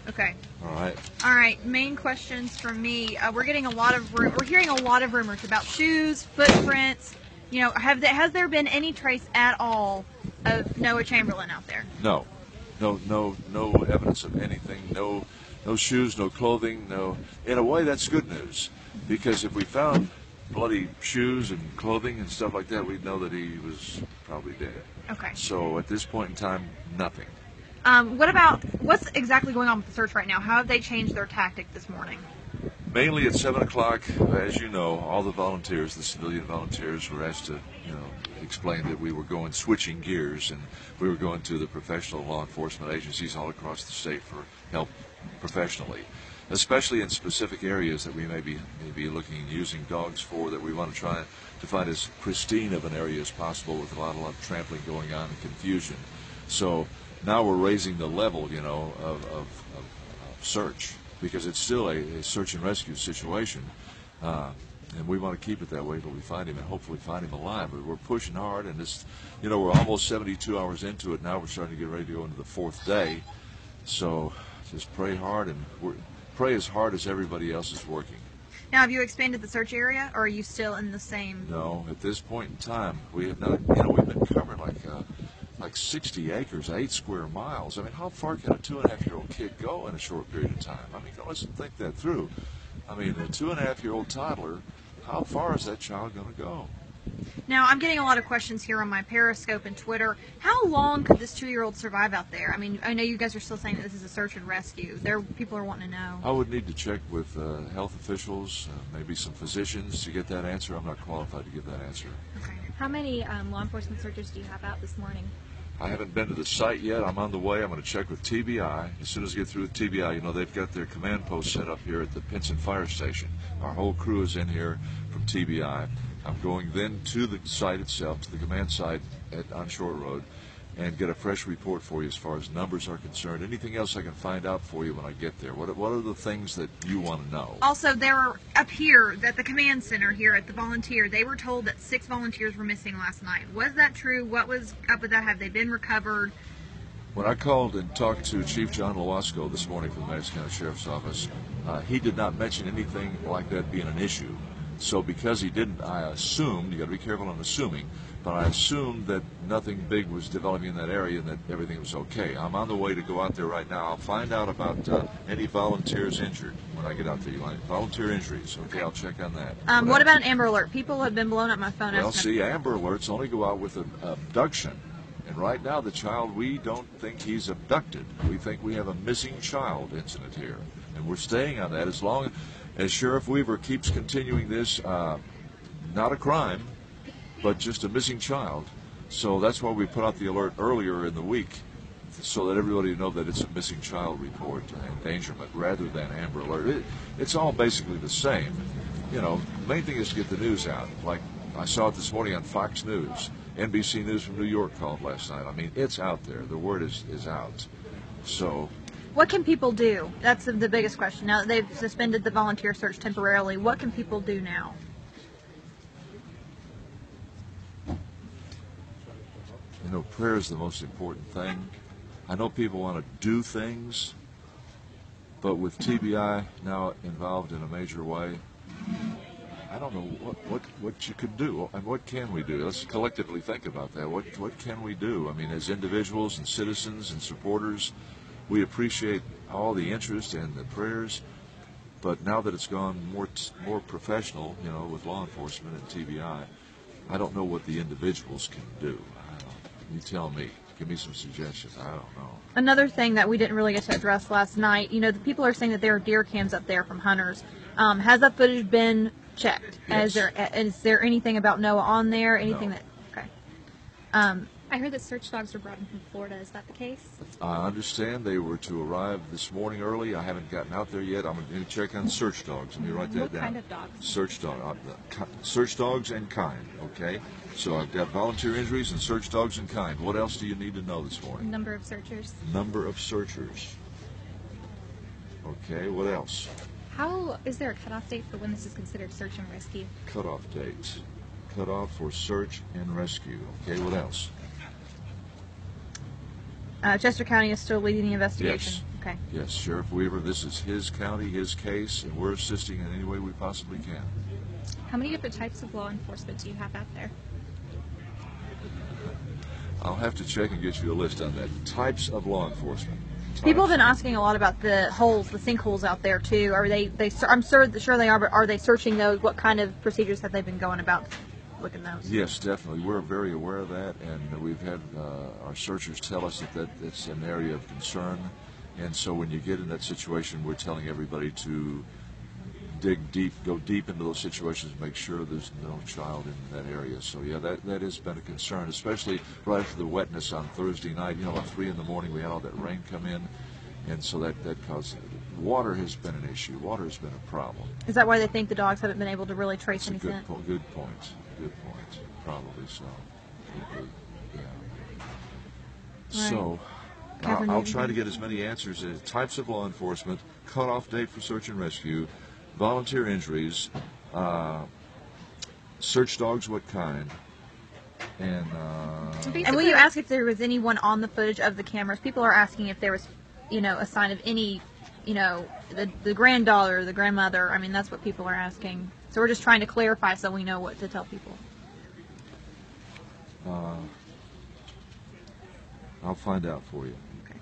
Okay. All right. All right. Main questions from me. We're hearing a lot of rumors about shoes, footprints. You know, has there been any trace at all of Noah Chamberlin out there? No evidence of anything. No shoes, no clothing. No. In a way, that's good news, because if we found bloody shoes and clothing and stuff like that, we'd know that he was probably dead. Okay. So at this point in time, nothing. What's exactly going on with the search right now? How have they changed their tactic this morning? Mainly at 7 o'clock, as you know, all the volunteers, the civilian volunteers, were asked to, explain that we were switching gears, and we were going to the professional law enforcement agencies all across the state for help professionally, especially in specific areas that we may be looking and using dogs for, that we want to try to find as pristine of an area as possible, with a lot of trampling going on and confusion. So now we're raising the level, of search, because it's still a search and rescue situation, and we want to keep it that way until we find him, and hopefully find him alive. But we're pushing hard, and we're almost 72 hours into it now. We're starting to get ready to go into the 4th day. So just pray hard, and pray as hard as everybody else is working. Now, have you expanded the search area, or are you still in the same? No, at this point in time, we have not. We've been covering like 60 acres, 8 square miles. I mean, how far can a 2.5-year-old kid go in a short period of time? I mean, let's think that through. I mean, a 2.5-year-old toddler, how far is that child going to go? Now, I'm getting a lot of questions here on my Periscope and Twitter. How long could this 2-year-old survive out there? I mean, I know you guys are still saying that this is a search and rescue. People are wanting to know. I would need to check with health officials, maybe some physicians, to get that answer. I'm not qualified to give that answer. Okay. How many law enforcement searchers do you have out this morning? I haven't been to the site yet. I'm on the way. I'm going to check with TBI. As soon as I get through with TBI, they've got their command post set up here at the Pinson fire station. Our whole crew is in here from TBI. I'm going then to the site itself, to the command site on Short Road, and get a fresh report for you as far as numbers are concerned. Anything else I can find out for you when I get there? What are the things that you want to know? Also, there were up here at the command center here at the volunteer, they were told that 6 volunteers were missing last night. Was that true? What was up with that? Have they been recovered? When I called and talked to Chief John Lewasco this morning from the Madison County Sheriff's Office, he did not mention anything like that being an issue. So because he didn't, I assumed, you got to be careful on assuming, but I assumed that nothing big was developing in that area and that everything was okay. I'm on the way to go out there right now. I'll find out about any volunteers injured when I get out there. Volunteer injuries, okay, I'll check on that. What about an Amber Alert? People have been blowing up my phone. Well, see, Amber Alerts only go out with an abduction. And right now, the child, we don't think he's abducted. We think we have a missing child incident here. And we're staying on that as long as Sheriff Weaver keeps continuing this, not a crime, but just a missing child. So that's why we put out the alert earlier in the week, so that everybody know that it's a missing child report, endangerment, rather than Amber Alert. It's all basically the same. The main thing is to get the news out. Like I saw it this morning on Fox News. NBC News from New York called last night. I mean, it's out there. The word is out. So what can people do? That's the biggest question. Now that they've suspended the volunteer search temporarily, what can people do now? Prayer is the most important thing. I know people want to do things, but with TBI now involved in a major way, I don't know what you could do, and what can we do? Let's collectively think about that. What can we do? I mean, as individuals and citizens and supporters, we appreciate all the interest and the prayers, but now that it's gone more professional, with law enforcement and TBI, I don't know what the individuals can do. You tell me. Give me some suggestions. I don't know. Another thing that we didn't really get to address last night, the people are saying that there are deer cams up there from hunters. Has that footage been checked? Yes. Is there anything about Noah on there? Anything No. that? Okay. I heard that search dogs were brought in from Florida. Is that the case? I understand they were to arrive this morning early. I haven't gotten out there yet. I'm going to check on search dogs. Let me write that down. What kind of dogs? Search dogs and kind, okay? So I've got volunteer injuries and search dogs and kind. What else do you need to know this morning? Number of searchers. Number of searchers. Okay, what else? Is there a cutoff date for when this is considered search and rescue? Cutoff date. Cutoff for search and rescue. Okay, what else? Chester County is still leading the investigation. Yes. Okay. Yes, Sheriff Weaver, this is his county, his case, and we're assisting in any way we possibly can. How many different types of law enforcement do you have out there? I'll have to check and get you a list on that. Types of law enforcement. People have been asking a lot about the holes, the sinkholes out there too. Are they I'm sure they are, but are they searching those? What kind of procedures have they been going about looking those? Yes, definitely. We're very aware of that, and we've had our searchers tell us that it's an area of concern. And so when you get in that situation, we're telling everybody to dig deep, go deep into those situations, make sure there's no child in that area. So yeah, that has been a concern, especially right after the wetness on Thursday night. You know, about 3 in the morning, we had all that rain come in, and so that caused water has been an issue. Water has been a problem. Is that why they think the dogs haven't been able to really trace That's a any scent? Good point. Probably so. Yeah. Right. So. Catherine, I'll try to get as many answers as types of law enforcement, cutoff date for search and rescue, volunteer injuries, search dogs, what kind, and will you ask if there was anyone on the footage of the cameras? People are asking if there was, a sign of any, the granddaughter, the grandmother. I mean, that's what people are asking. So we're just trying to clarify so we know what to tell people. I'll find out for you.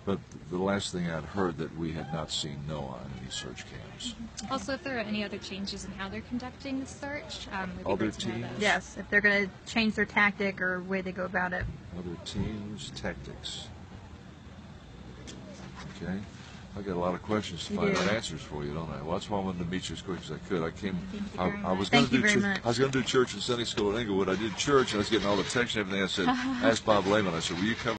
But the last thing I'd heard that we had not seen Noah on any search cams. Also, if there are any other changes in how they're conducting the search, we'd be Other great to know teams? those. Yes, if they're going to change their tactic or way they go about it. Other teams, tactics. Okay. I got a lot of questions to You find do. out answers for you, don't I? Well, that's why I wanted to meet you as quick as I could. I came. Thank you very I was much. going Thank to you do. very much. I was going to do church and Sunday school at Englewood. I did church, and I was getting all the text and everything. I said, "Ask Bob Lehman." I said, "Will you come?"